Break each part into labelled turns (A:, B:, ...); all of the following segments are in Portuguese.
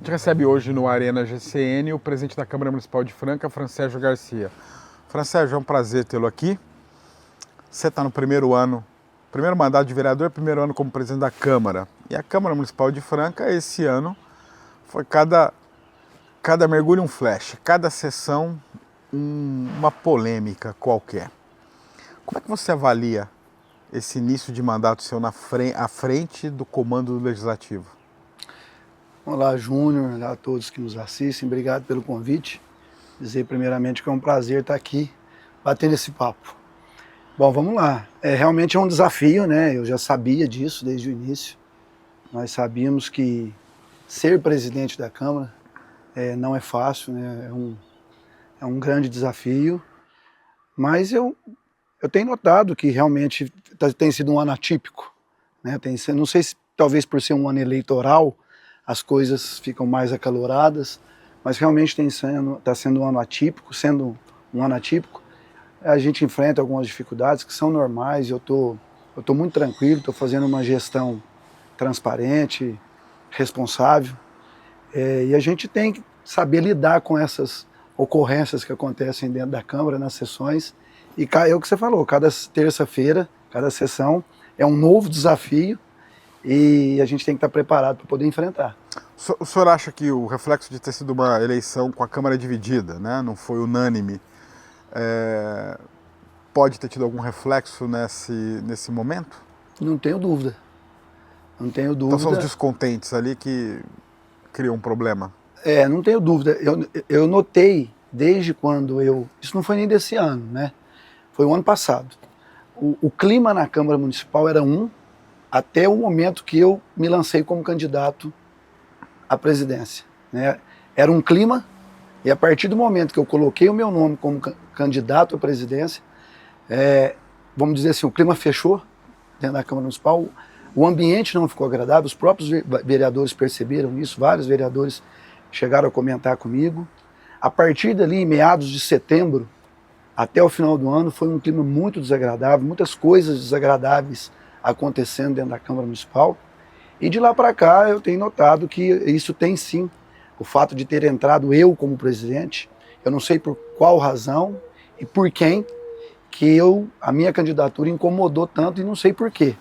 A: gente recebe hoje no Arena GCN o presidente da Câmara Municipal de Franca, Francésio Garcia. Francésio, é um prazer tê-lo aqui. Você está no primeiro mandato de vereador, primeiro ano como presidente da Câmara. E a Câmara Municipal de Franca, esse ano, foi cada mergulho um flash, cada sessão uma polêmica qualquer. Como é que você avalia esse início de mandato seu à frente do comando do Legislativo?
B: Olá, Júnior, olá a todos que nos assistem, obrigado pelo convite. Dizer primeiramente que é um prazer estar aqui batendo esse papo. Bom, vamos lá. Realmente é um desafio, né? Eu já sabia disso desde o início. Nós sabíamos que ser presidente da Câmara não é fácil, né? É um grande desafio, mas eu tenho notado que realmente tem sido um ano atípico, né? Não sei se talvez por ser um ano eleitoral as coisas ficam mais acaloradas, mas realmente está sendo um ano atípico. Sendo um ano atípico, a gente enfrenta algumas dificuldades que são normais. Eu tô muito tranquilo, estou fazendo uma gestão transparente, responsável, e a gente tem que saber lidar com essas ocorrências que acontecem dentro da Câmara, nas sessões. E é o que você falou, cada terça-feira, cada sessão é um novo desafio e a gente tem que estar preparado para poder enfrentar.
A: O senhor acha que o reflexo de ter sido uma eleição com a Câmara dividida, né, não foi unânime, pode ter tido algum reflexo nesse momento?
B: Não tenho dúvida. Não tenho dúvida.
A: Então são os descontentes ali que criam um problema?
B: Não tenho dúvida. Eu notei desde quando isso não foi nem desse ano, né? Foi o ano passado. O clima na Câmara Municipal era até o momento que eu me lancei como candidato à presidência, né? Era um clima, e a partir do momento que eu coloquei o meu nome como candidato à presidência, vamos dizer assim, o clima fechou dentro da Câmara Municipal, o ambiente não ficou agradável, os próprios vereadores perceberam isso, vários vereadores chegaram a comentar comigo. A partir dali, em meados de setembro, até o final do ano, foi um clima muito desagradável, muitas coisas desagradáveis acontecendo dentro da Câmara Municipal. E de lá para cá eu tenho notado que isso tem sim, o fato de ter entrado eu como presidente, eu não sei por qual razão e por quem, que a minha candidatura incomodou tanto e não sei por quê.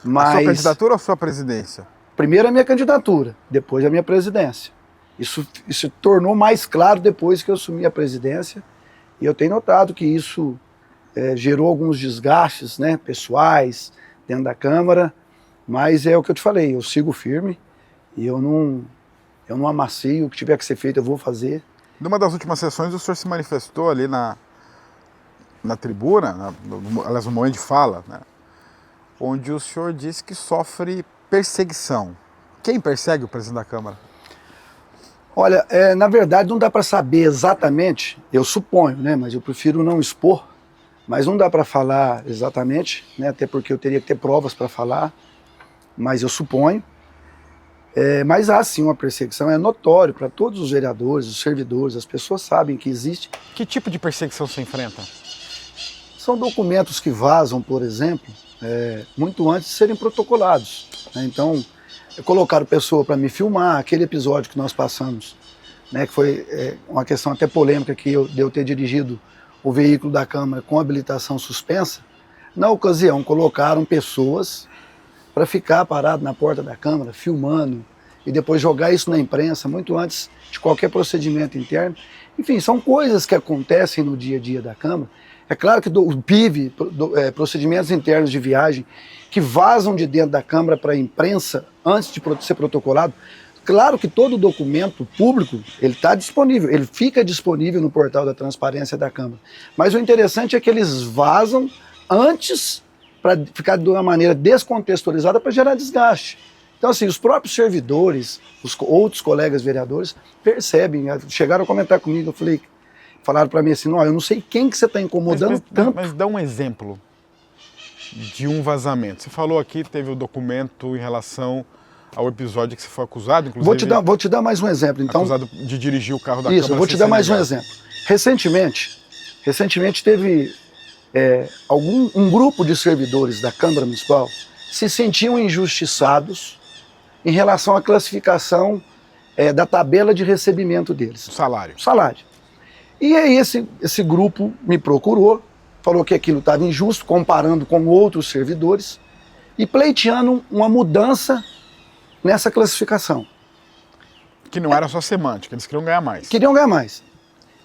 B: Mas,
A: a sua candidatura ou a sua presidência?
B: Primeiro a minha candidatura, depois a minha presidência. Isso se tornou mais claro depois que eu assumi a presidência, e eu tenho notado que isso gerou alguns desgastes, né, pessoais dentro da Câmara, mas é o que eu te falei, eu sigo firme e eu não amacio, o que tiver que ser feito eu vou fazer.
A: Numa das últimas sessões o senhor se manifestou ali na tribuna, aliás, no momento de fala, né, onde o senhor disse que sofre perseguição. Quem persegue o presidente da Câmara?
B: Olha, na verdade não dá para saber exatamente, eu suponho, né, mas eu prefiro não expor, mas não dá para falar exatamente, né, até porque eu teria que ter provas para falar, mas eu suponho. Mas há sim uma perseguição, é notório para todos os vereadores, os servidores, as pessoas sabem que existe.
A: Que tipo de perseguição se enfrenta?
B: São documentos que vazam, por exemplo, muito antes de serem protocolados, né? Então, colocaram pessoa para me filmar, aquele episódio que nós passamos, né, que foi uma questão até polêmica, de eu ter dirigido o veículo da Câmara com habilitação suspensa. Na ocasião, colocaram pessoas para ficar parado na porta da Câmara, filmando, e depois jogar isso na imprensa, muito antes de qualquer procedimento interno. Enfim, são coisas que acontecem no dia a dia da Câmara. É claro que o PIV, procedimentos internos de viagem, que vazam de dentro da Câmara para a imprensa antes de ser protocolado. Claro que todo documento público, ele está disponível, ele fica disponível no portal da transparência da Câmara. Mas o interessante é que eles vazam antes, para ficar de uma maneira descontextualizada, para gerar desgaste. Então, assim, os próprios servidores, os outros colegas vereadores, percebem, chegaram a comentar comigo, falaram para mim assim, eu não sei quem que você está incomodando tanto.
A: Mas dá um exemplo de um vazamento. Você falou aqui, teve o documento em relação ao episódio que você foi acusado, inclusive.
B: Vou te dar mais um exemplo. Então,
A: acusado de dirigir o carro da Câmara.
B: Isso, eu vou te dar mais um exemplo. Recentemente teve um grupo de servidores da Câmara Municipal se sentiam injustiçados em relação à classificação da tabela de recebimento deles.
A: O salário.
B: Salário. E aí esse grupo me procurou, falou que aquilo estava injusto, comparando com outros servidores, e pleiteando uma mudança nessa classificação.
A: Que não era só semântica, eles queriam ganhar mais.
B: Queriam ganhar mais.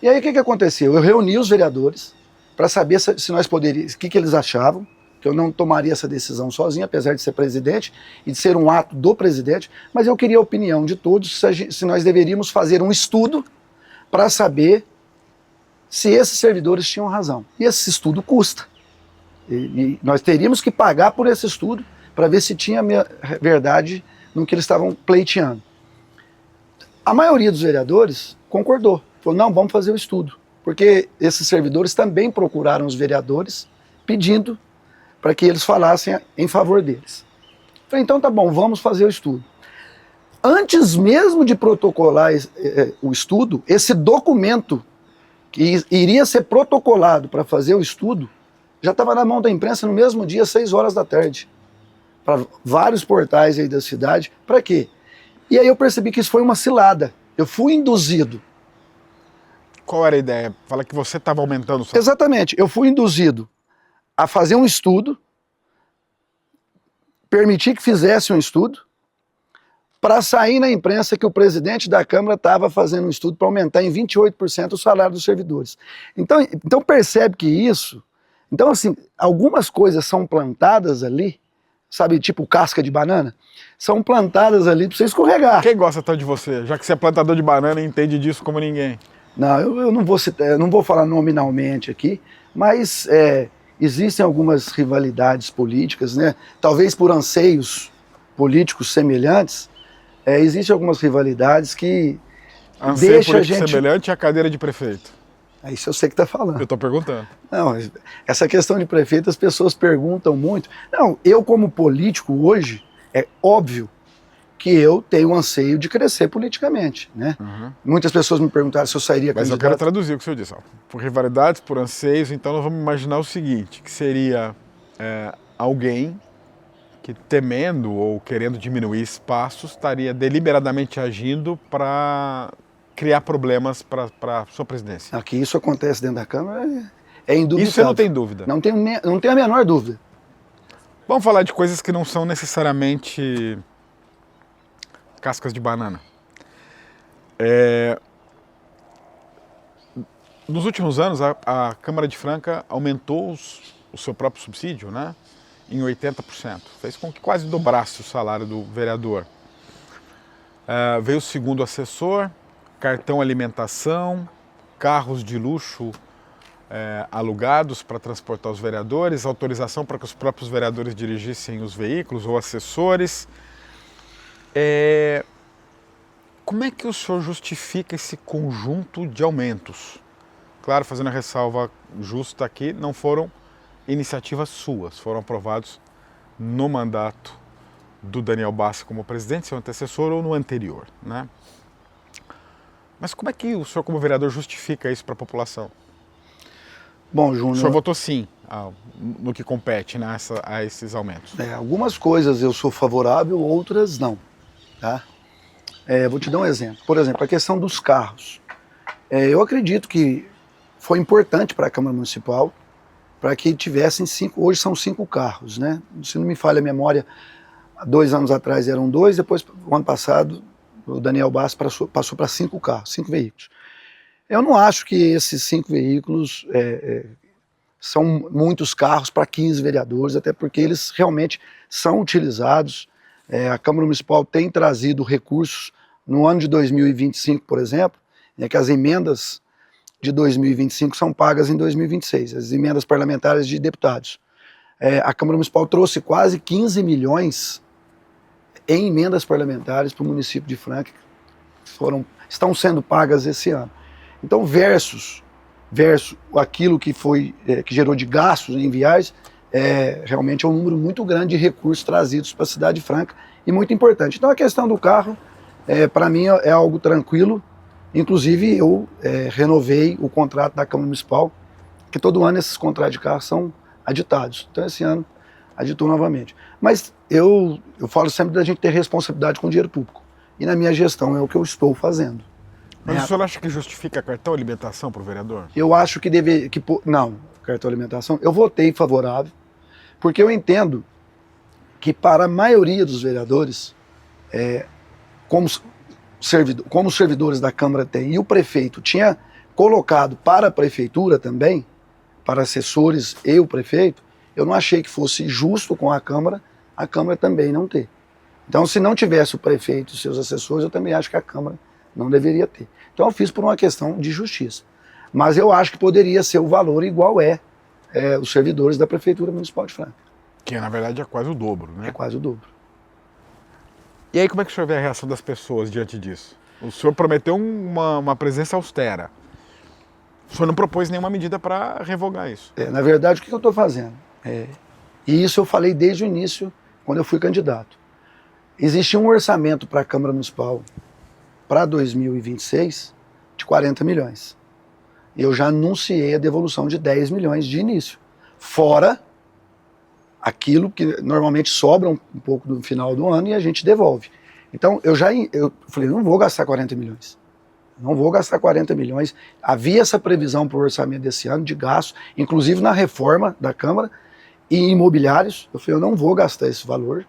B: E aí o que aconteceu? Eu reuni os vereadores para saber se nós poderíamos, o que eles achavam, que eu não tomaria essa decisão sozinho, apesar de ser presidente e de ser um ato do presidente, mas eu queria a opinião de todos se nós deveríamos fazer um estudo para saber se esses servidores tinham razão. E esse estudo custa. E nós teríamos que pagar por esse estudo para ver se tinha verdade no que eles estavam pleiteando. A maioria dos vereadores concordou. Falou, não, vamos fazer o estudo. Porque esses servidores também procuraram os vereadores pedindo para que eles falassem em favor deles. Falei, então tá bom, vamos fazer o estudo. Antes mesmo de protocolar o estudo, esse documento que iria ser protocolado para fazer o estudo, já estava na mão da imprensa no mesmo dia, 6 horas da tarde. Para vários portais aí da cidade. Para quê? E aí eu percebi que isso foi uma cilada. Eu fui induzido.
A: Qual era a ideia? Fala que você estava aumentando o salário.
B: Exatamente. Eu fui induzido a fazer um estudo, permitir que fizesse um estudo, para sair na imprensa que o presidente da Câmara estava fazendo um estudo para aumentar em 28% o salário dos servidores. Então percebe que isso... Então, assim, algumas coisas são plantadas ali, sabe, tipo casca de banana, são plantadas ali para você escorregar.
A: Quem gosta tanto de você? Já que você é plantador de banana e entende disso como ninguém.
B: Não, eu não vou citar, eu não vou falar nominalmente aqui, mas existem algumas rivalidades políticas, né? Talvez por anseios políticos semelhantes, existem algumas rivalidades que
A: Anseio
B: deixa a
A: político
B: gente...
A: semelhante à cadeira de prefeito.
B: É isso eu sei que está falando.
A: Eu estou perguntando.
B: Não, essa questão de prefeito as pessoas perguntam muito. Não, eu como político hoje, é óbvio que eu tenho um anseio de crescer politicamente, né?
A: Uhum.
B: Muitas pessoas me perguntaram se eu sairia
A: Mas
B: candidato.
A: eu quero traduzir o que o senhor disse. Ó. Por rivalidades, por anseios, então nós vamos imaginar o seguinte, que seria alguém que temendo ou querendo diminuir espaços, estaria deliberadamente agindo para criar problemas para a sua presidência.
B: Que isso acontece dentro da Câmara é indubitável.
A: Isso você não tem dúvida?
B: Não tenho a menor dúvida.
A: Vamos falar de coisas que não são necessariamente cascas de banana. Nos últimos anos, a Câmara de Franca aumentou o seu próprio subsídio, né, em 80%. Fez com que quase dobrasse o salário do vereador. Veio o segundo assessor, cartão alimentação, carros de luxo alugados para transportar os vereadores, autorização para que os próprios vereadores dirigissem os veículos ou assessores. Como é que o senhor justifica esse conjunto de aumentos? Claro, fazendo a ressalva justa aqui, não foram iniciativas suas, foram aprovados no mandato do Daniel Bassi como presidente, seu antecessor, ou no anterior, né? Mas como é que o senhor, como vereador, justifica isso para a população?
B: Bom, Júnior...
A: O senhor votou sim no que compete, né, a esses aumentos.
B: Algumas coisas eu sou favorável, outras não. Tá? Vou te dar um exemplo. Por exemplo, a questão dos carros. Eu acredito que foi importante para a Câmara Municipal para que tivessem 5, hoje são 5 carros, né? Se não me falha a memória, há 2 anos atrás eram 2, depois, o ano passado, o Daniel Bassi passou para 5 carros, 5 veículos. Eu não acho que esses 5 veículos são muitos carros para 15 vereadores, até porque eles realmente são utilizados. A Câmara Municipal tem trazido recursos no ano de 2025, por exemplo, que as emendas de 2025 são pagas em 2026, as emendas parlamentares de deputados. A Câmara Municipal trouxe quase 15 milhões em emendas parlamentares para o município de Franca, que estão sendo pagas esse ano. Então, versus aquilo que que gerou de gastos em viagens, realmente é um número muito grande de recursos trazidos para a cidade de Franca e muito importante. Então, a questão do carro, para mim, é algo tranquilo. Inclusive, eu renovei o contrato da Câmara Municipal, que todo ano esses contratos de carro são aditados. Então, esse ano, aditou novamente. Mas eu falo sempre da gente ter responsabilidade com o dinheiro público. e na minha gestão é o que eu estou fazendo.
A: Mas o senhor acha que justifica cartão alimentação para o vereador?
B: Eu acho que não, cartão alimentação, eu votei favorável, porque eu entendo que para a maioria dos vereadores, como os servidores da Câmara têm, e o prefeito tinha colocado para a prefeitura também, para assessores e o prefeito, eu não achei que fosse justo com a Câmara também não ter. Então, se não tivesse o prefeito e seus assessores, eu também acho que a Câmara não deveria ter. Então, eu fiz por uma questão de justiça. Mas eu acho que poderia ser o valor igual os servidores da Prefeitura Municipal de Franca.
A: Que, na verdade, é quase o dobro, né?
B: É quase o dobro.
A: E aí, como é que o senhor vê a reação das pessoas diante disso? O senhor prometeu uma presença austera. O senhor não propôs nenhuma medida para revogar isso.
B: Na verdade, o que eu estou fazendo? E isso eu falei desde o início, quando eu fui candidato. Existia um orçamento para a Câmara Municipal para 2026 de 40 milhões. Eu já anunciei a devolução de 10 milhões de início. Fora aquilo que normalmente sobra um pouco no final do ano e a gente devolve. Então, eu falei, não vou gastar 40 milhões. Não vou gastar 40 milhões. Havia essa previsão para o orçamento desse ano de gasto, inclusive na reforma da Câmara e imobiliários. Eu falei, eu não vou gastar esse valor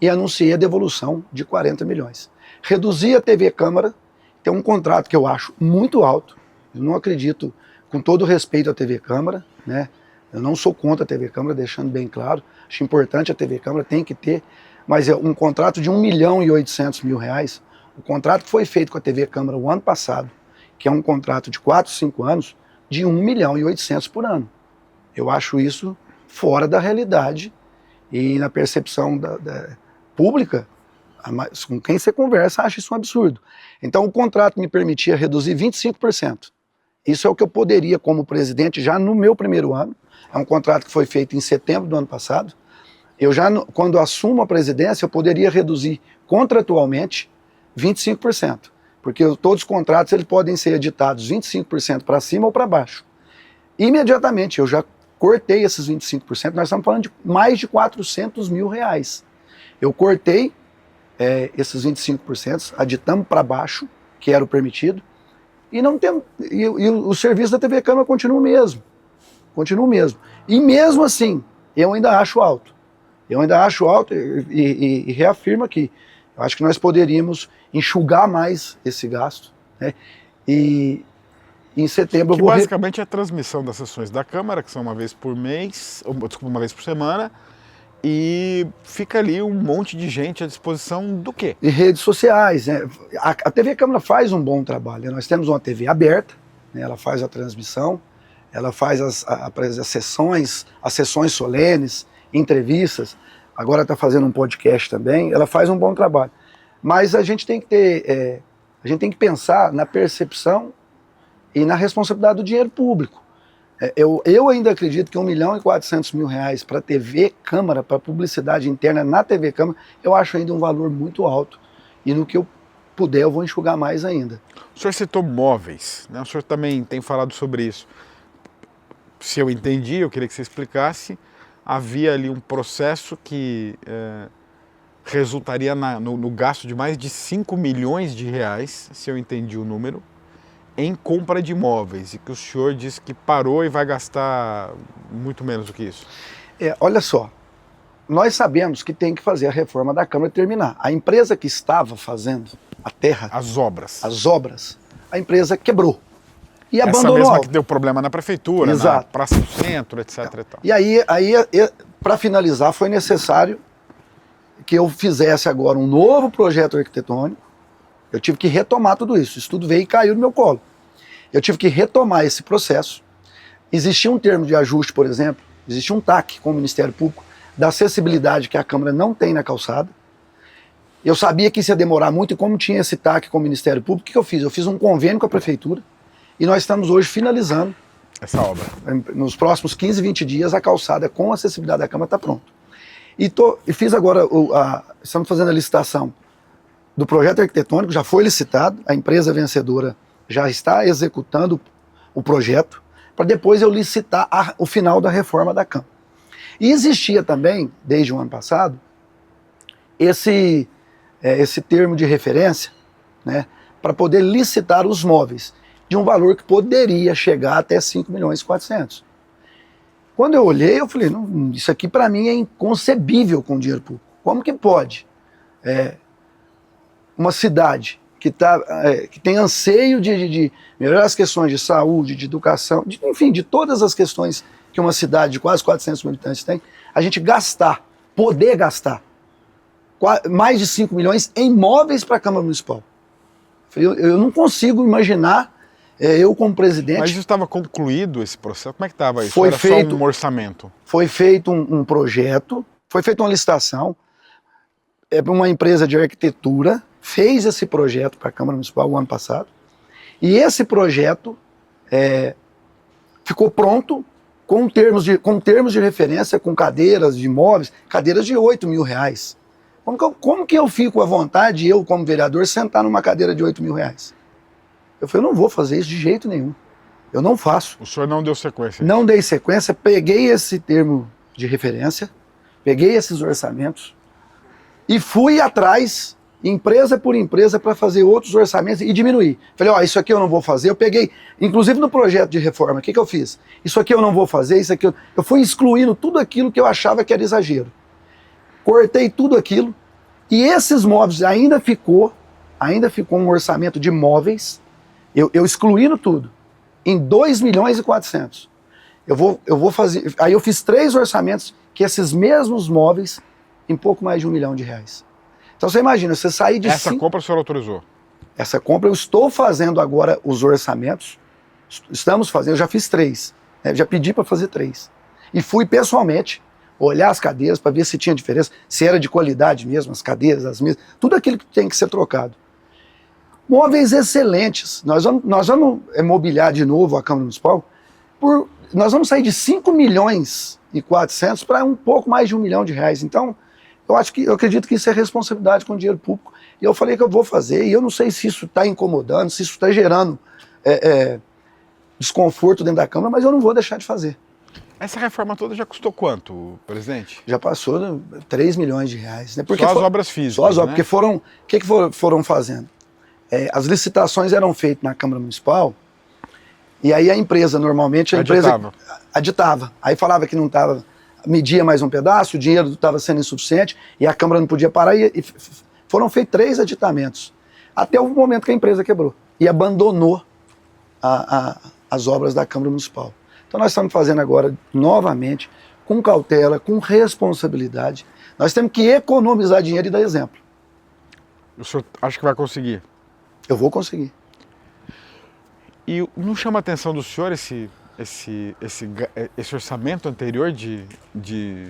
B: e anunciei a devolução de 40 milhões. Reduzi a TV Câmara, tem um contrato que eu acho muito alto. Eu não acredito, com todo respeito à TV Câmara, né? Eu não sou contra a TV Câmara, deixando bem claro. Acho importante a TV Câmara, tem que ter. Mas é um contrato de R$1.800.000. O contrato que foi feito com a TV Câmara o ano passado, que é um contrato de 4, 5 anos, de R$1.800.000 por ano. Eu acho isso fora da realidade e na percepção pública, com quem você conversa acha isso um absurdo. Então o contrato me permitia reduzir 25%. Isso é o que eu poderia, como presidente, já no meu primeiro ano. É um contrato que foi feito em setembro do ano passado. Eu já, quando assumo a presidência, eu poderia reduzir contratualmente 25%. Porque todos os contratos eles podem ser editados 25% para cima ou para baixo. Imediatamente, eu já cortei esses 25%. Nós estamos falando de mais de R$400 mil. Eu cortei esses 25%, aditamos para baixo, que era o permitido, e o serviço da TV Câmara continua o mesmo. Continua o mesmo. E mesmo assim, eu ainda acho alto. Eu ainda acho alto e reafirmo aqui. Eu acho que nós poderíamos enxugar mais esse gasto, né? E em setembro
A: que
B: eu vou...
A: basicamente é a transmissão das sessões da Câmara, que são uma vez por mês, desculpa, uma vez por semana, e fica ali um monte de gente à disposição do quê?
B: E redes sociais, né? A TV Câmara faz um bom trabalho. Nós temos uma TV aberta, né? Ela faz a transmissão, ela faz as sessões solenes, entrevistas, agora está fazendo um podcast também, ela faz um bom trabalho. Mas a gente tem que ter, a gente tem que pensar na percepção e na responsabilidade do dinheiro público. Eu ainda acredito que R$1.400.000 para TV Câmara, para publicidade interna na TV Câmara, eu acho ainda um valor muito alto. E no que eu puder, eu vou enxugar mais ainda.
A: O senhor citou móveis, né? O senhor também tem falado sobre isso. Se eu entendi, eu queria que você explicasse. Havia ali um processo que resultaria no gasto de mais de R$5 milhões, se eu entendi o número, em compra de imóveis, e que o senhor disse que parou e vai gastar muito menos do que isso.
B: Olha só, nós sabemos que tem que fazer a reforma da Câmara e terminar. A empresa que estava fazendo a terra...
A: As obras,
B: a empresa quebrou. E
A: essa
B: abandonou.
A: Mesma que deu problema na prefeitura,
B: exato,
A: na Praça do Centro, etc. E tal.
B: E aí para finalizar, foi necessário que eu fizesse agora um novo projeto arquitetônico. Eu tive que retomar tudo isso. Isso tudo veio e caiu no meu colo. Eu tive que retomar esse processo. Existia um termo de ajuste, por exemplo, existia um TAC com o Ministério Público da acessibilidade que a Câmara não tem na calçada. Eu sabia que isso ia demorar muito, e como tinha esse TAC com o Ministério Público, o que eu fiz? Eu fiz um convênio com a Prefeitura e nós estamos hoje finalizando
A: essa obra.
B: Nos próximos 15, 20 dias, a calçada com acessibilidade da Câmara está pronta. E fiz agora, estamos fazendo a licitação do projeto arquitetônico, já foi licitado, a empresa vencedora já está executando o projeto, para depois eu licitar o final da reforma da Câmara. E existia também, desde o ano passado, esse termo de referência, né, para poder licitar os móveis de um valor que poderia chegar até 5 milhões e 400. Quando eu olhei, eu falei, não, isso aqui para mim é inconcebível com dinheiro público. Como que pode uma cidade que tem anseio de melhorar as questões de saúde, de educação, enfim, de todas as questões que uma cidade de quase 400 mil habitantes tem, a gente poder gastar mais de 5 milhões em móveis para a Câmara Municipal. Eu não consigo imaginar, eu como presidente...
A: Mas isso estava concluído, esse processo? Como é que estava isso?
B: Foi
A: Era
B: feito,
A: só um orçamento?
B: Foi feito um projeto, foi feita uma licitação, uma empresa de arquitetura fez esse projeto para a Câmara Municipal o ano passado, e esse projeto ficou pronto com termos de referência, com cadeiras de imóveis, cadeiras de 8 mil reais. Como que eu fico à vontade, eu como vereador, sentar numa cadeira de 8 mil reais? Eu falei, eu não vou fazer isso de jeito nenhum. Eu não faço.
A: O senhor não deu sequência?
B: Não dei sequência, peguei esse termo de referência, peguei esses orçamentos e fui atrás, empresa por empresa, para fazer outros orçamentos e diminuir. Falei, ó, isso aqui eu não vou fazer. Eu peguei, inclusive no projeto de reforma, o que eu fiz? Isso aqui eu não vou fazer, isso aqui eu fui excluindo tudo aquilo que eu achava que era exagero. Cortei tudo aquilo e esses móveis ainda ficou um orçamento de móveis, eu excluindo tudo, em 2 milhões e 400. Eu vou fazer, aí eu fiz 3 orçamentos que esses mesmos móveis em pouco mais de R$1 milhão. Então você imagina, você sair de...
A: Essa compra o senhor autorizou?
B: Essa compra eu estou fazendo agora os orçamentos, estamos fazendo, eu já fiz 3, né, já pedi para fazer 3. E fui pessoalmente olhar as cadeiras para ver se tinha diferença, se era de qualidade mesmo, as cadeiras, as mesas, tudo aquilo que tem que ser trocado. Móveis excelentes. Nós vamos mobiliar de novo a Câmara Municipal, nós vamos sair de 5 milhões e 400 para um pouco mais de R$1 milhão. Então, eu acredito que isso é responsabilidade com o dinheiro público. E eu falei que eu vou fazer, e eu não sei se isso está incomodando, se isso está gerando desconforto dentro da Câmara, mas eu não vou deixar de fazer.
A: Essa reforma toda já custou quanto, presidente?
B: Já passou R$3 milhões, né? Porque
A: só as obras físicas,
B: só as obras,
A: né?
B: porque o que foram fazendo? As licitações eram feitas na Câmara Municipal, e aí a empresa, normalmente, aditava. Aí falava que não estava, media mais um pedaço, o dinheiro estava sendo insuficiente, e a Câmara não podia parar, e foram feitos 3 aditamentos, até o momento que a empresa quebrou, e abandonou as obras da Câmara Municipal. Então nós estamos fazendo agora, novamente, com cautela, com responsabilidade. Nós temos que economizar dinheiro e dar exemplo.
A: O senhor acha que vai conseguir?
B: Eu vou conseguir.
A: E não chama a atenção do senhor esse orçamento anterior de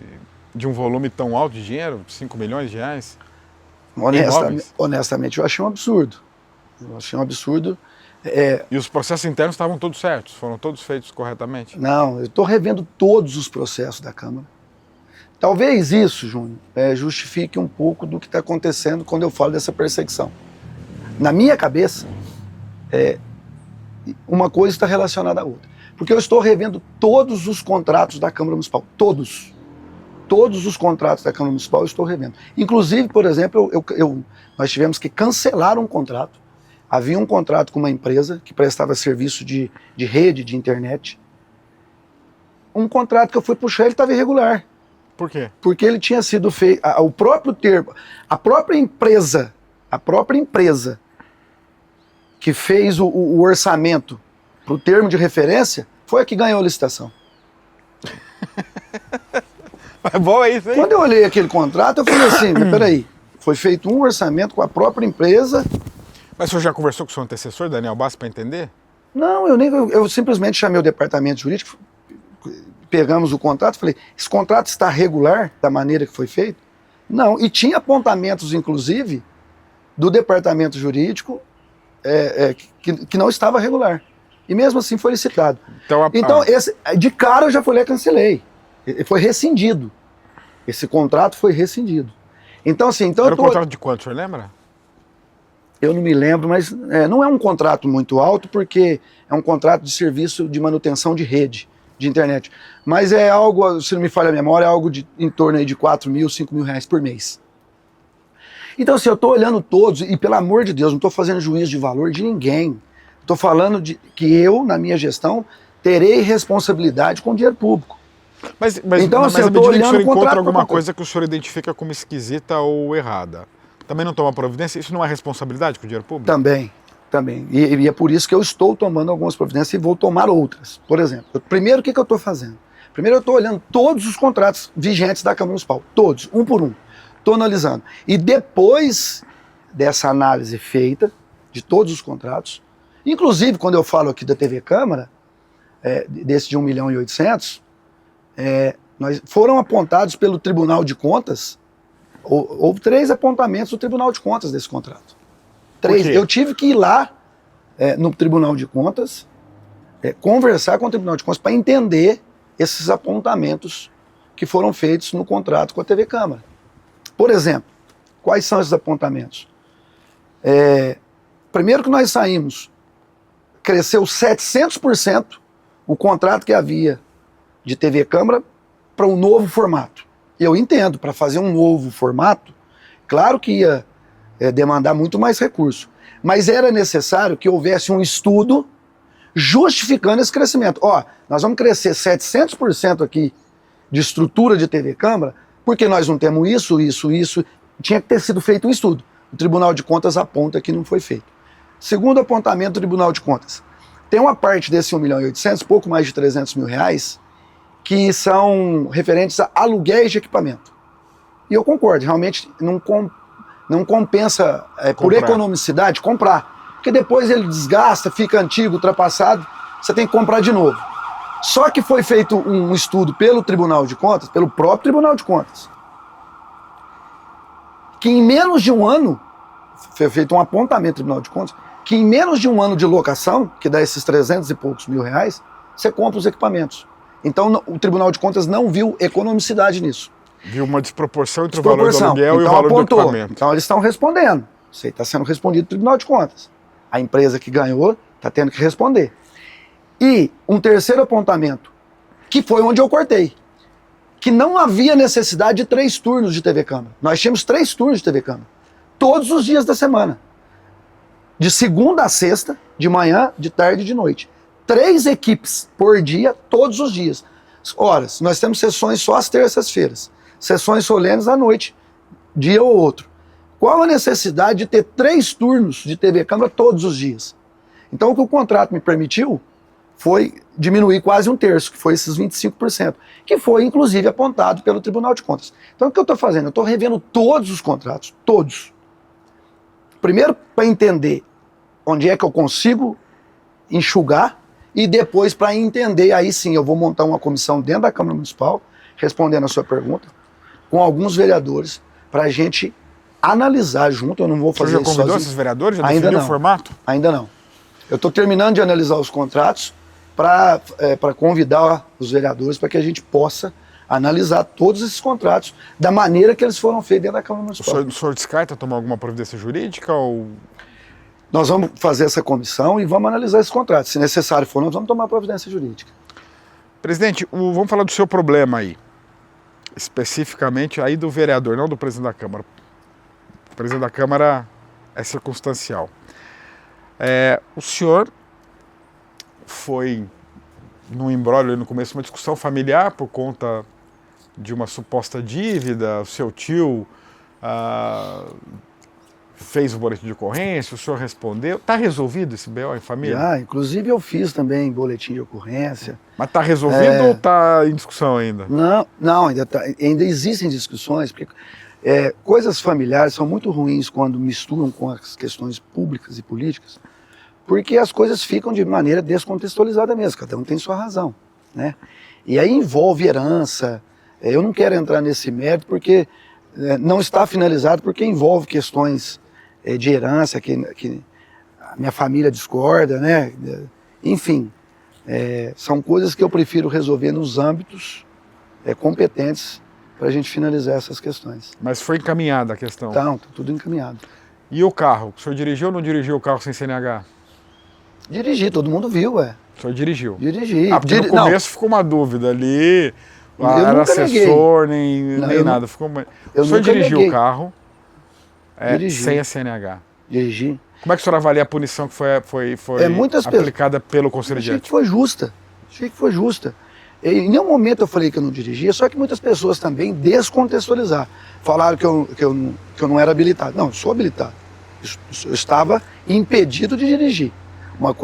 A: um volume tão alto de dinheiro, 5 milhões de reais?
B: Honestamente, eu achei um absurdo.
A: E os processos internos estavam todos certos? Foram todos feitos corretamente?
B: Não, eu estou revendo todos os processos da Câmara. Talvez isso, Júnior, justifique um pouco do que está acontecendo quando eu falo dessa perseguição. Na minha cabeça, uma coisa está relacionada à outra. Porque eu estou revendo todos os contratos da Câmara Municipal. Todos. Todos os contratos da Câmara Municipal eu estou revendo. Inclusive, por exemplo, nós tivemos que cancelar um contrato. Havia um contrato com uma empresa que prestava serviço de rede, de internet. Um contrato que eu fui puxar, ele estava irregular.
A: Por quê?
B: Porque ele tinha sido feito, o próprio termo, a própria empresa que fez o orçamento para o termo de referência, foi a que ganhou a licitação.
A: É bom isso, hein?
B: Quando eu olhei aquele contrato, eu falei assim, peraí, foi feito um orçamento com a própria empresa.
A: Mas o senhor já conversou com o seu antecessor, Daniel Bassi, para entender?
B: Não, eu simplesmente chamei o departamento jurídico, pegamos o contrato, falei, esse contrato está regular da maneira que foi feito? Não, e tinha apontamentos, inclusive, do departamento jurídico que não estava regular. E mesmo assim foi licitado. Então de cara eu já falei, cancelei. Foi rescindido. Esse contrato foi rescindido. Então assim... Então
A: era um contrato de quanto, o senhor lembra?
B: Eu não me lembro, mas não é um contrato muito alto, porque é um contrato de serviço de manutenção de rede, de internet. Mas é algo, se não me falha a memória, é algo em torno aí de 4 mil, 5 mil reais por mês. Então, assim, eu estou olhando todos, e pelo amor de Deus, não estou fazendo juízo de valor de ninguém. Estou falando de que eu, na minha gestão, terei responsabilidade com o dinheiro público.
A: Mas
B: então, assim,
A: à
B: eu tô
A: medida que o senhor
B: olhando
A: encontra
B: contrato
A: alguma
B: por
A: coisa que o senhor identifica como esquisita ou errada, também não toma providência? Isso não é responsabilidade com o dinheiro público?
B: Também. E é por isso que eu estou tomando algumas providências e vou tomar outras. Por exemplo, primeiro, o que eu estou fazendo? Primeiro, eu estou olhando todos os contratos vigentes da Câmara Municipal. Todos, um por um. Estou analisando. E depois dessa análise feita de todos os contratos, inclusive quando eu falo aqui da TV Câmara, desse de 1.800.000, foram apontados pelo Tribunal de Contas, houve 3 apontamentos do Tribunal de Contas desse contrato. 3. Eu tive que ir lá no Tribunal de Contas, conversar com o Tribunal de Contas para entender esses apontamentos que foram feitos no contrato com a TV Câmara. Por exemplo, quais são esses apontamentos? Primeiro que nós saímos, cresceu 700% o contrato que havia de TV Câmara para um novo formato. Eu entendo, para fazer um novo formato, claro que ia demandar muito mais recurso, mas era necessário que houvesse um estudo justificando esse crescimento. Nós vamos crescer 700% aqui de estrutura de TV Câmara, porque nós não temos isso. Tinha que ter sido feito um estudo. O Tribunal de Contas aponta que não foi feito. Segundo apontamento do Tribunal de Contas, tem uma parte desse 1.800.000, pouco mais de 300 mil reais, que são referentes a aluguéis de equipamento. E eu concordo, realmente não compensa, por economicidade, comprar. Porque depois ele desgasta, fica antigo, ultrapassado, você tem que comprar de novo. Só que foi feito um estudo pelo Tribunal de Contas, pelo próprio Tribunal de Contas, que em menos de um ano, foi feito um apontamento do Tribunal de Contas, que em menos de um ano de locação, que dá esses 300 e poucos mil reais, você compra os equipamentos. Então o Tribunal de Contas não viu economicidade nisso.
A: Viu uma desproporção entre o valor do aluguel e o valor do equipamento.
B: Então eles estão respondendo. Isso aí está sendo respondido no Tribunal de Contas. A empresa que ganhou está tendo que responder. E um terceiro apontamento, que foi onde eu cortei, que não havia necessidade de 3 turnos de TV Câmara. Nós tínhamos 3 turnos de TV Câmara, todos os dias da semana. De segunda a sexta, de manhã, de tarde e de noite. 3 equipes por dia, todos os dias. Horas, nós temos sessões só às terças-feiras. Sessões solenes à noite, dia ou outro. Qual a necessidade de ter 3 turnos de TV Câmara todos os dias? Então o que o contrato me permitiu foi diminuir quase 1/3, que foi esses 25%, que foi inclusive apontado pelo Tribunal de Contas. Então o que eu estou fazendo? Eu estou revendo todos os contratos, todos. Primeiro para entender onde é que eu consigo enxugar e depois para entender, aí sim eu vou montar uma comissão dentro da Câmara Municipal, respondendo a sua pergunta, com alguns vereadores, para a gente analisar junto. Eu não vou fazer isso sozinho.
A: Você já convidou esses vereadores? Já
B: Ainda
A: definiu
B: não.
A: o formato?
B: Ainda não. Eu estou terminando de analisar os contratos para convidar os vereadores para que a gente possa analisar todos esses contratos da maneira que eles foram feitos dentro da Câmara Municipal.
A: O senhor descarta tomar alguma providência jurídica ou...
B: Nós vamos fazer essa comissão e vamos analisar esses contratos. Se necessário for, nós vamos tomar providência jurídica.
A: Presidente, vamos falar do seu problema aí. Especificamente aí do vereador, não do presidente da Câmara. O presidente da Câmara é circunstancial. O senhor foi num imbróglio no começo, uma discussão familiar por conta de uma suposta dívida, o seu tio fez o boletim de ocorrência, o senhor respondeu. Está resolvido esse BO em família?
B: Já, inclusive eu fiz também boletim de ocorrência.
A: Mas está resolvido ou está em discussão ainda?
B: Não, ainda existem discussões, porque coisas familiares são muito ruins quando misturam com as questões públicas e políticas, porque as coisas ficam de maneira descontextualizada mesmo, cada um tem sua razão, né? E aí envolve herança. Eu não quero entrar nesse mérito porque não está finalizado, porque envolve questões de herança que a minha família discorda, né? Enfim, são coisas que eu prefiro resolver nos âmbitos competentes para a gente finalizar essas questões.
A: Mas foi encaminhada a questão?
B: Tá tudo encaminhado.
A: E o carro? O senhor dirigiu ou não dirigiu o carro sem CNH?
B: Dirigi, todo mundo viu,
A: O senhor dirigiu?
B: Dirigi.
A: Porque no começo ficou uma dúvida ali, era assessor, nem nada. O senhor dirigiu o carro,
B: Dirigi.
A: Sem a CNH.
B: Dirigi.
A: Como é que o senhor avalia a punição que foi
B: muitas
A: aplicada pelo Conselho de
B: Achei que
A: Ética?
B: foi justa. Achei que foi justa. Em nenhum momento eu falei que eu não dirigia, só que muitas pessoas também descontextualizaram. Falaram que eu não era habilitado. Não, eu sou habilitado. Eu estava impedido de dirigir.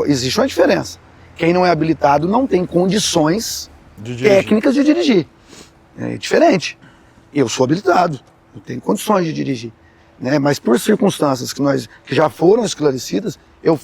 B: Existe uma diferença. Quem não é habilitado não tem condições técnicas de dirigir. É diferente. Eu sou habilitado, eu tenho condições de dirigir. Né? Mas por circunstâncias que já foram esclarecidas, eu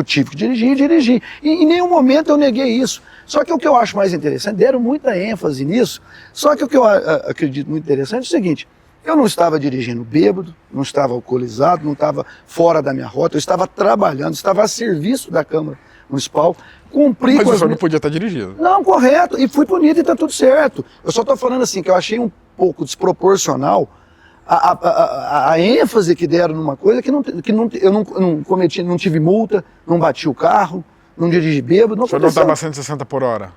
B: tive que dirigir e dirigi. E em nenhum momento eu neguei isso. Só que o que eu acho mais interessante, deram muita ênfase nisso, só que o que eu acredito muito interessante é o seguinte: eu não estava dirigindo bêbado, não estava alcoolizado, não estava fora da minha rota, eu estava trabalhando, estava a serviço da Câmara Municipal, cumpri
A: Mas
B: com
A: o senhor não podia estar dirigindo.
B: Não, correto, e fui punido e está tudo certo. Eu só estou falando assim, que eu achei um pouco desproporcional a ênfase que deram numa coisa que eu não cometi, não tive multa, não bati o carro, não dirigi bêbado. Não
A: o senhor não estava a 160 por hora?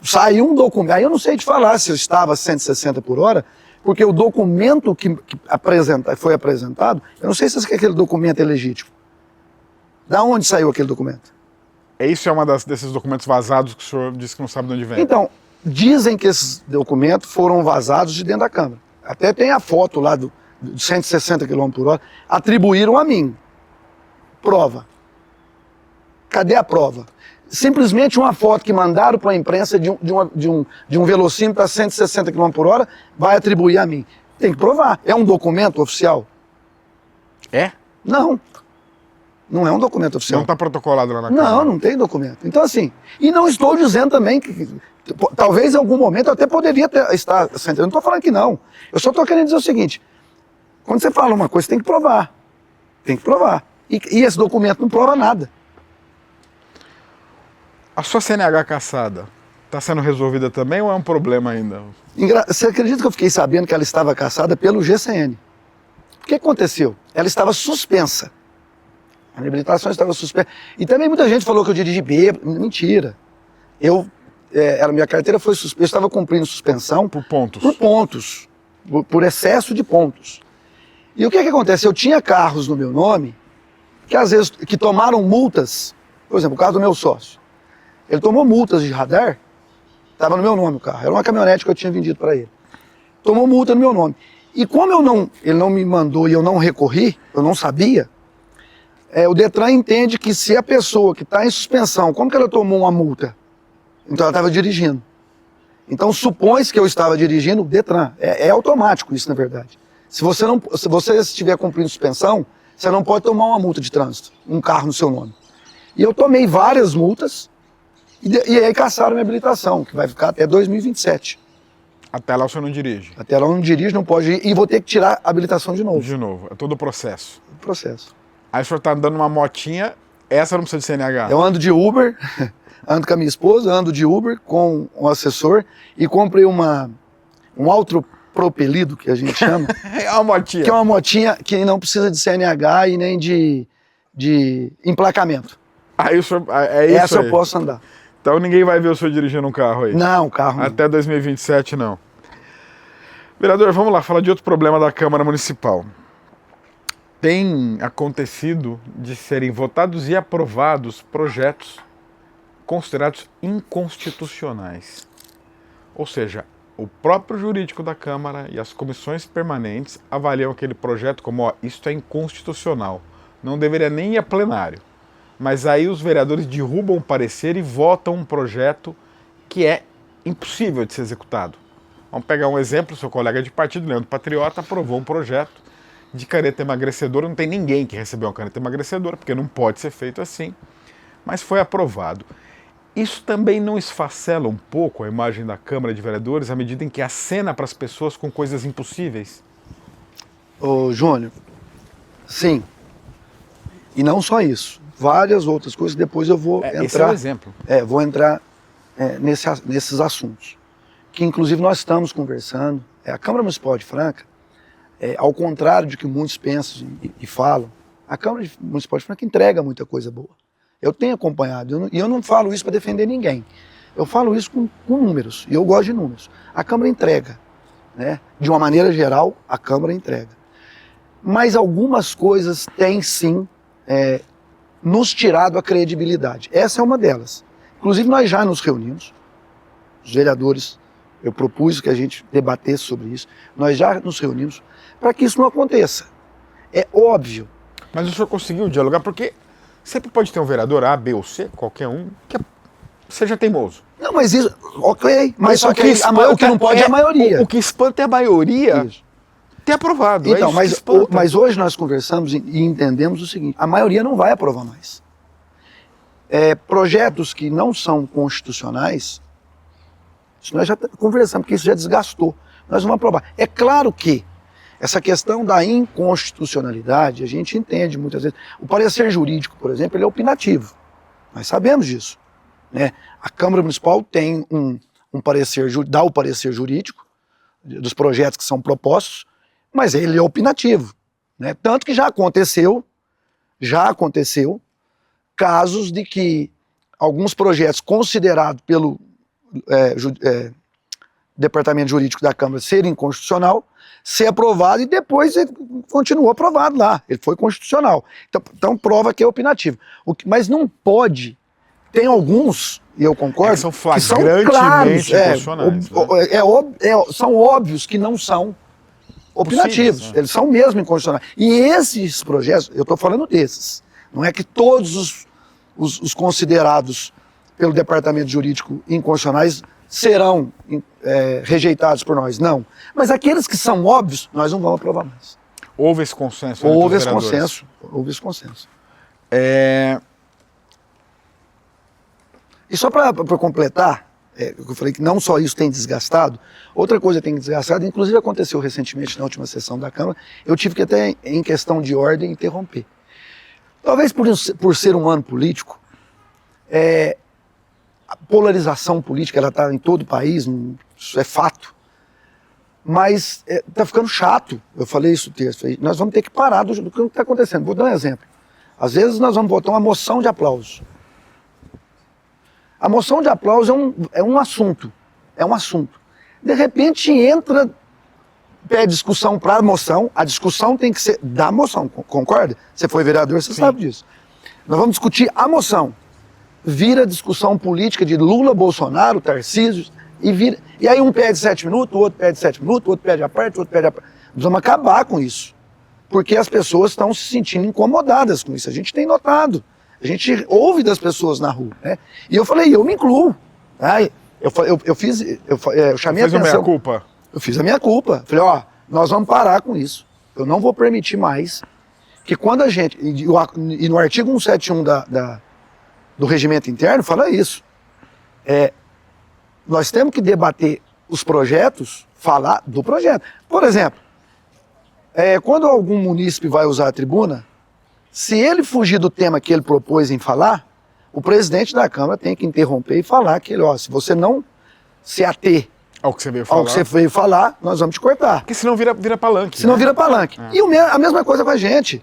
B: Saiu um documento, aí eu não sei te falar se eu estava a 160 por hora, porque o documento que foi apresentado, eu não sei se aquele documento é legítimo. Da onde saiu aquele documento?
A: Isso é um desses documentos vazados que o senhor disse que não sabe de onde vem?
B: Então, dizem que esses documentos foram vazados de dentro da Câmara. Até tem a foto lá do 160 km por hora. Atribuíram a mim. Prova. Cadê a prova? Simplesmente uma foto que mandaram para a imprensa de um velocímetro a 160 km por hora vai atribuir a mim. Tem que provar. É um documento oficial?
A: É?
B: Não. Não é um documento oficial.
A: Não está protocolado lá na Câmara?
B: Não, não tem documento. Então, assim, e não estou dizendo também que talvez em algum momento eu até poderia estar sentado. Eu não estou falando que não. Eu só estou querendo dizer o seguinte: quando você fala uma coisa, tem que provar. Tem que provar. E esse documento não prova nada.
A: A sua CNH cassada está sendo resolvida também ou é um problema ainda?
B: Você acredita que eu fiquei sabendo que ela estava cassada pelo GCN? O que aconteceu? Ela estava suspensa. A minha habilitação estava suspensa. E também muita gente falou que eu dirigi bêbado. Mentira. Minha carteira foi suspensa. Eu estava cumprindo suspensão.
A: Por pontos?
B: Por pontos. Por excesso de pontos. E o que acontece? Eu tinha carros no meu nome que às vezes tomaram multas. Por exemplo, o carro do meu sócio. Ele tomou multas de radar. Estava no meu nome o carro. Era uma caminhonete que eu tinha vendido para ele. Tomou multa no meu nome. E como ele não me mandou e eu não recorri, eu não sabia, o Detran entende que se a pessoa que está em suspensão, como que ela tomou uma multa? Então ela estava dirigindo. Então supõe-se que eu estava dirigindo o Detran. É automático isso, na verdade. Se você estiver cumprindo suspensão, você não pode tomar uma multa de trânsito, um carro no seu nome. E eu tomei várias multas e aí cassaram minha habilitação, que vai ficar até 2027.
A: Até lá o senhor não dirige?
B: Até lá eu não dirijo, não pode ir, e vou ter que tirar a habilitação de novo.
A: De novo, é todo o processo.
B: Processo.
A: Aí o senhor está andando numa motinha, essa não precisa de CNH?
B: Eu ando de Uber, ando com a minha esposa, ando de Uber com um assessor e comprei um autopropelido, que a gente chama.
A: É uma motinha.
B: Que é uma motinha que não precisa de CNH e nem de emplacamento.
A: Aí o senhor, é isso
B: Essa
A: aí.
B: eu posso andar.
A: Então ninguém vai ver o senhor dirigindo um carro aí?
B: Não, carro não.
A: Até 2027 não. Vereador, vamos lá, falar de outro problema da Câmara Municipal. Tem acontecido de serem votados e aprovados projetos considerados inconstitucionais. Ou seja, o próprio jurídico da Câmara e as comissões permanentes avaliam aquele projeto como, isto é inconstitucional, não deveria nem ir a plenário. Mas aí os vereadores derrubam o parecer e votam um projeto que é impossível de ser executado. Vamos pegar um exemplo, seu colega de partido, Leandro Patriota, aprovou um projeto de caneta emagrecedora. Não tem ninguém que recebeu uma caneta emagrecedora, porque não pode ser feito assim, mas foi aprovado. Isso também não esfacela um pouco a imagem da Câmara de Vereadores à medida em que acena para as pessoas com coisas impossíveis?
B: Ô, Júnior, sim. E não só isso. Várias outras coisas, depois eu vou entrar...
A: Esse é o exemplo.
B: Vou entrar nesses assuntos. Que inclusive nós estamos conversando. A Câmara Municipal de Franca, ao contrário de que muitos pensam e falam, a Câmara Municipal de Franca entrega muita coisa boa. Eu tenho acompanhado, e eu não falo isso para defender ninguém. Eu falo isso com números, e eu gosto de números. A Câmara entrega, né? De uma maneira geral, a Câmara entrega. Mas algumas coisas têm sim nos tirado a credibilidade. Essa é uma delas. Inclusive nós já nos reunimos, os vereadores, eu propus que a gente debatesse sobre isso, nós já nos reunimos para que isso não aconteça. É óbvio.
A: Mas o senhor conseguiu dialogar, porque sempre pode ter um vereador A, B ou C, qualquer um, que seja teimoso.
B: Não, mas isso, ok, mas só
A: o
B: que
A: que,
B: o que não pode é a maioria.
A: O que espanta é a maioria
B: Isso.
A: ter aprovado.
B: Então,
A: é isso que
B: mas hoje nós conversamos e entendemos o seguinte, a maioria não vai aprovar mais. Projetos que não são constitucionais, isso nós já conversamos, porque isso já desgastou. Nós não vamos aprovar. É claro que essa questão da inconstitucionalidade, a gente entende muitas vezes. O parecer jurídico, por exemplo, ele é opinativo. Nós sabemos disso. Né? A Câmara Municipal tem um parecer, dá o parecer jurídico dos projetos que são propostos, mas ele é opinativo. Né? Tanto que já aconteceu casos de que alguns projetos considerados pelo Departamento Jurídico da Câmara serem inconstitucional, ser aprovado e depois ele continuou aprovado lá. Ele foi constitucional. Então prova que é opinativo. Mas não pode. Tem alguns, e eu concordo,
A: que são
B: flagrantemente
A: claros, inconstitucionais.
B: São óbvios que não são opinativos.
A: Possíveis, né?
B: Eles são mesmo inconstitucionais. E esses projetos, eu estou falando desses. Não é que todos os considerados pelo Departamento Jurídico inconstitucionais serão rejeitados por nós, não. Mas aqueles que são óbvios, nós não vamos aprovar mais.
A: Houve esse consenso.
B: Houve esse consenso. E só para completar, eu falei que não só isso tem desgastado, outra coisa tem desgastado, inclusive aconteceu recentemente na última sessão da Câmara, eu tive que até, em questão de ordem, interromper. Talvez por ser um ano político, a polarização política ela está em todo o país, isso é fato, mas está ficando chato. Eu falei isso no texto, nós vamos ter que parar do que está acontecendo. Vou dar um exemplo. Às vezes nós vamos votar uma moção de aplauso. A moção de aplauso é um assunto. De repente entra, pede discussão para a moção, a discussão tem que ser da moção, concorda? Você foi vereador, você sabe disso. Nós vamos discutir a moção. Vira discussão política de Lula, Bolsonaro, Tarcísio, e aí um pede 7 minutos, o outro pede 7 minutos, o outro pede a parte, o outro pede a parte. Nós vamos acabar com isso. Porque as pessoas estão se sentindo incomodadas com isso. A gente tem notado. A gente ouve das pessoas na rua, né? E eu falei, eu me incluo. Tá? Eu chamei a atenção. Você fez a minha
A: culpa?
B: Eu fiz a minha culpa. Falei, nós vamos parar com isso. Eu não vou permitir mais que quando a gente... E no artigo 171 do regimento interno fala isso. Nós temos que debater os projetos, falar do projeto. Por exemplo, quando algum munícipe vai usar a tribuna, se ele fugir do tema que ele propôs em falar, o presidente da Câmara tem que interromper e falar que se você não se ater
A: ao que você
B: veio falar, nós vamos te cortar.
A: Porque senão vira palanque.
B: Senão vira palanque. E a mesma coisa com a gente.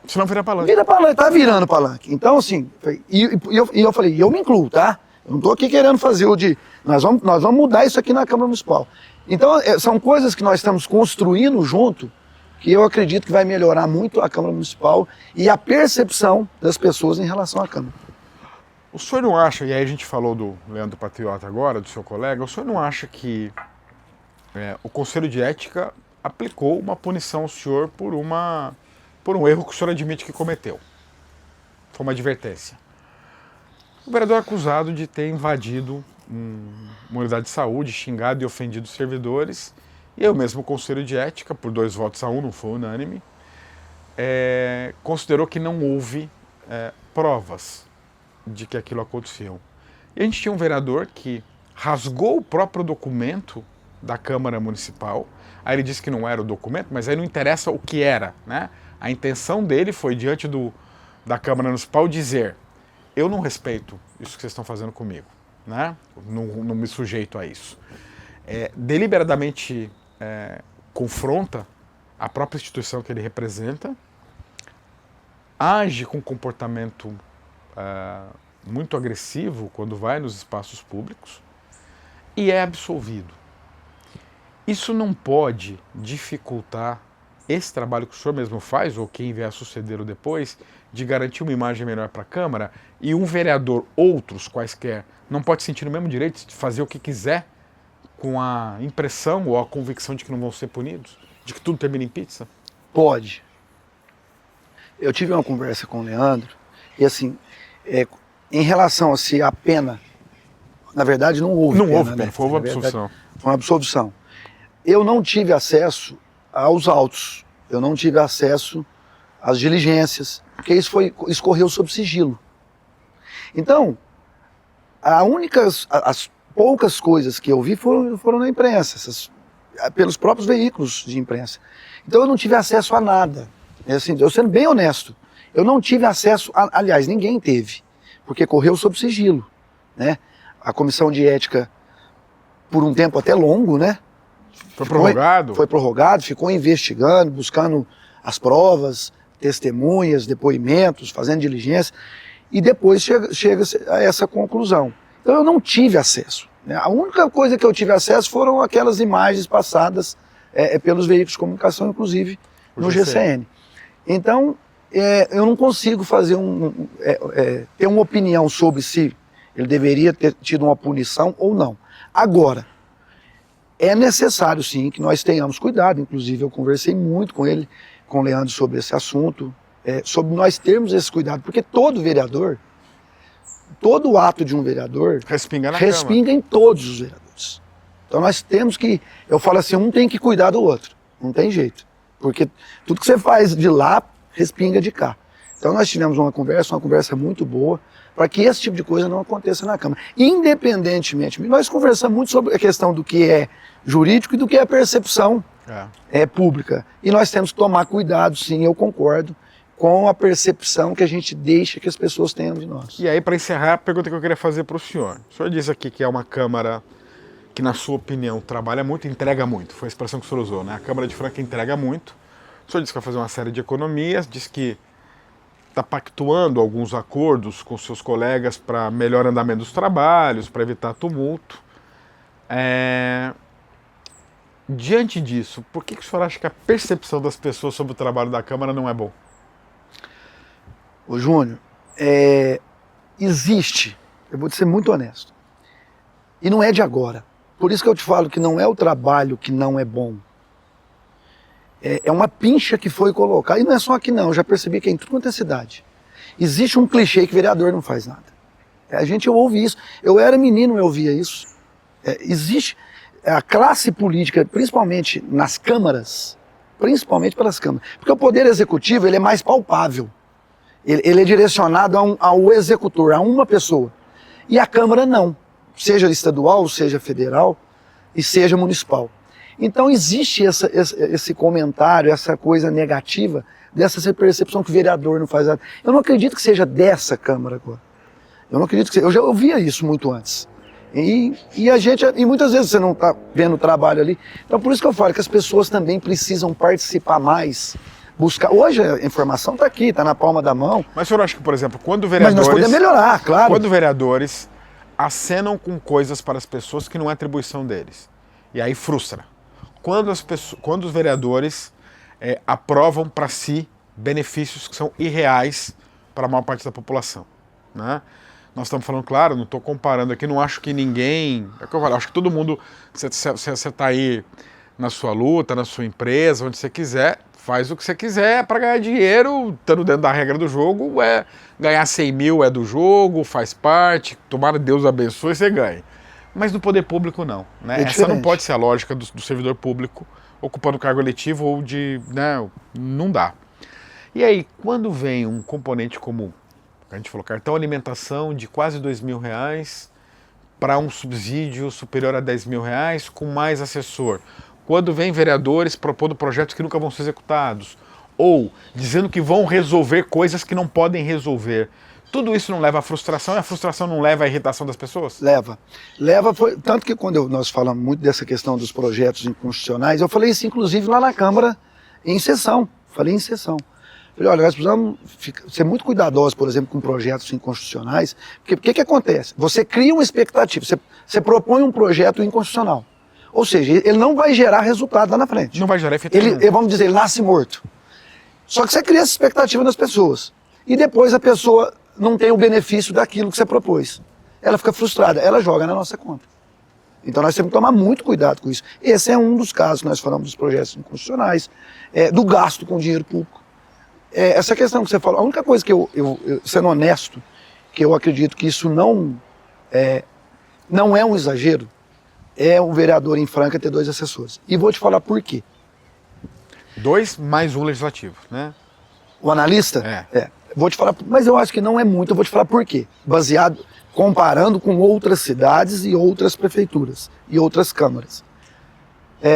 A: Senão vira palanque.
B: Vira palanque, tá virando palanque. Então, assim, eu falei, eu me incluo, tá? Eu não tô aqui querendo fazer o de... Nós vamos mudar isso aqui na Câmara Municipal. Então, são coisas que nós estamos construindo junto, que eu acredito que vai melhorar muito a Câmara Municipal e a percepção das pessoas em relação à Câmara.
A: O senhor não acha, e aí a gente falou do Leandro Patriota agora, do seu colega, o senhor não acha que o Conselho de Ética aplicou uma punição ao senhor por um erro que o senhor admite que cometeu? Foi uma advertência. O vereador é acusado de ter invadido uma unidade de saúde, xingado e ofendido os servidores, e eu mesmo, o Conselho de Ética, por 2 votos a 1, não foi unânime, considerou que não houve provas de que aquilo aconteceu. E a gente tinha um vereador que rasgou o próprio documento da Câmara Municipal, aí ele disse que não era o documento, mas aí não interessa o que era, né? A intenção dele foi, diante da Câmara Municipal, dizer: eu não respeito isso que vocês estão fazendo comigo, né? Não me sujeito a isso. Deliberadamente confronta a própria instituição que ele representa, age com comportamento muito agressivo quando vai nos espaços públicos e é absolvido. Isso não pode dificultar esse trabalho que o senhor mesmo faz, ou quem vier a suceder depois, de garantir uma imagem melhor para a Câmara, e um vereador, outros quaisquer, não pode sentir o mesmo direito de fazer o que quiser com a impressão ou a convicção de que não vão ser punidos? De que tudo termina em pizza?
B: Pode. Eu tive uma conversa com o Leandro, e assim, em relação a se a pena, na verdade não houve pena. Não houve pena,
A: né? Foi uma absolvição.
B: Foi uma absolvição. Eu não tive acesso aos autos, eu não tive acesso às diligências, porque isso correu sob sigilo. Então, as poucas coisas que eu vi foram na imprensa, pelos próprios veículos de imprensa. Então eu não tive acesso a nada. Assim, eu sendo bem honesto, eu não tive acesso, aliás, ninguém teve, porque correu sob sigilo, né? A comissão de ética, por um tempo até longo, né?
A: Foi prorrogado?
B: Foi prorrogado, ficou investigando, buscando as provas, testemunhas, depoimentos, fazendo diligência, e depois chega a essa conclusão. Então eu não tive acesso, né? A única coisa que eu tive acesso foram aquelas imagens passadas pelos veículos de comunicação, inclusive no GCN. Então, eu não consigo fazer ter uma opinião sobre se ele deveria ter tido uma punição ou não. Agora, é necessário sim que nós tenhamos cuidado, inclusive eu conversei muito com ele, com o Leandro sobre esse assunto, sobre nós termos esse cuidado, porque todo vereador, todo ato de um vereador respinga em todos os vereadores. Então nós temos que, eu falo assim, um tem que cuidar do outro, não tem jeito, porque tudo que você faz de lá, respinga de cá. Então nós tivemos uma conversa muito boa, para que esse tipo de coisa não aconteça na Câmara. Independentemente, nós conversamos muito sobre a questão do que é jurídico e do que é percepção pública. E nós temos que tomar cuidado, sim, eu concordo, com a percepção que a gente deixa que as pessoas tenham de nós.
A: E aí, para encerrar, a pergunta que eu queria fazer para o senhor. O senhor disse aqui que é uma Câmara que, na sua opinião, trabalha muito, entrega muito. Foi a expressão que o senhor usou, né? A Câmara de Franca entrega muito. O senhor disse que vai fazer uma série de economias, disse que está pactuando alguns acordos com seus colegas para melhor andamento dos trabalhos, para evitar tumulto. Diante disso, por que o senhor acha que a percepção das pessoas sobre o trabalho da Câmara não é bom?
B: Ô Júnior, existe, eu vou te ser muito honesto, e não é de agora. Por isso que eu te falo que não é o trabalho que não é bom. É uma pincha que foi colocada, e não é só aqui não, eu já percebi que é em tudo quanto é cidade. Existe um clichê que vereador não faz nada. A gente ouve isso, eu era menino, eu ouvia isso. Existe a classe política, principalmente nas câmaras, principalmente pelas câmaras, porque o poder executivo ele é mais palpável, ele é direcionado ao executor, a uma pessoa, e a Câmara não, seja estadual, seja federal e seja municipal. Então existe esse comentário, essa coisa negativa, dessa percepção que o vereador não faz nada. Eu não acredito que seja dessa Câmara agora. Eu não acredito que seja. Eu já ouvia isso muito antes. E muitas vezes você não está vendo o trabalho ali. Então por isso que eu falo que as pessoas também precisam participar mais. Buscar. Hoje a informação está aqui, está na palma da mão.
A: Mas o senhor acha que, por exemplo, quando vereadores...
B: Mas nós podemos melhorar, claro.
A: Quando vereadores acenam com coisas para as pessoas que não é atribuição deles. E aí frustra. Quando os vereadores aprovam para si benefícios que são irreais para a maior parte da população, né? Nós estamos falando, claro, não estou comparando aqui, não acho que ninguém... É o que eu falo, acho que todo mundo, você está aí na sua luta, na sua empresa, onde você quiser, faz o que você quiser para ganhar dinheiro, estando dentro da regra do jogo, ganhar 100 mil é do jogo, faz parte, tomara Deus abençoe, você ganha. Mas no poder público não, né? Essa não pode ser a lógica do servidor público ocupando cargo eletivo ou de... né? Não dá. E aí, quando vem um componente como, a gente falou, cartão alimentação de quase R$2.000 para um subsídio superior a R$10.000 com mais assessor. Quando vem vereadores propondo projetos que nunca vão ser executados. Ou dizendo que vão resolver coisas que não podem resolver. Tudo isso não leva à frustração e a frustração não leva à irritação das pessoas?
B: Leva. Tanto que quando nós falamos muito dessa questão dos projetos inconstitucionais, eu falei isso inclusive lá na Câmara em sessão. Falei em sessão. Falei, olha, nós precisamos ser muito cuidadosos, por exemplo, com projetos inconstitucionais, porque o que acontece? Você cria uma expectativa, você propõe um projeto inconstitucional. Ou seja, ele não vai gerar resultado lá na frente.
A: Não vai gerar efeito nenhum.
B: Vamos dizer, ele nasce morto. Só que você cria essa expectativa nas pessoas. E depois a pessoa não tem o benefício daquilo que você propôs. Ela fica frustrada, ela joga na nossa conta. Então nós temos que tomar muito cuidado com isso. Esse é um dos casos que nós falamos dos projetos inconstitucionais, do gasto com dinheiro público. Essa questão que você falou, a única coisa que sendo honesto, que eu acredito que isso não é um exagero, é o vereador em Franca ter 2 assessores. E vou te falar por quê.
A: 2 mais um legislativo, né?
B: O analista? Vou te falar, mas eu acho que não é muito, eu vou te falar por quê. Baseado, comparando com outras cidades e outras prefeituras e outras câmaras.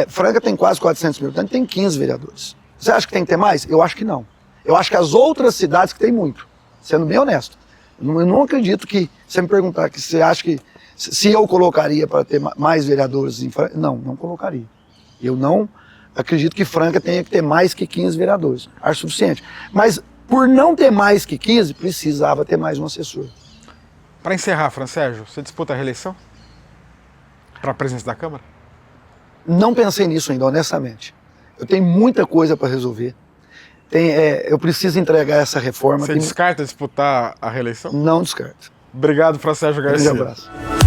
B: Franca tem quase 400 mil habitantes, tem 15 vereadores. Você acha que tem que ter mais? Eu acho que não. Eu acho que as outras cidades que tem muito, sendo bem honesto. Eu não acredito que, se você me perguntar que você acha que, se eu colocaria para ter mais vereadores em Franca, não colocaria. Eu não acredito que Franca tenha que ter mais que 15 vereadores. Acho suficiente. Mas, por não ter mais que 15, precisava ter mais um assessor.
A: Para encerrar, Francérgio, você disputa a reeleição? Para a presidência da Câmara?
B: Não pensei nisso ainda, honestamente. Eu tenho muita coisa para resolver. Eu preciso entregar essa reforma.
A: Você descarta disputar a reeleição?
B: Não descarto.
A: Obrigado, Francérgio Garcia.
B: Um grande abraço.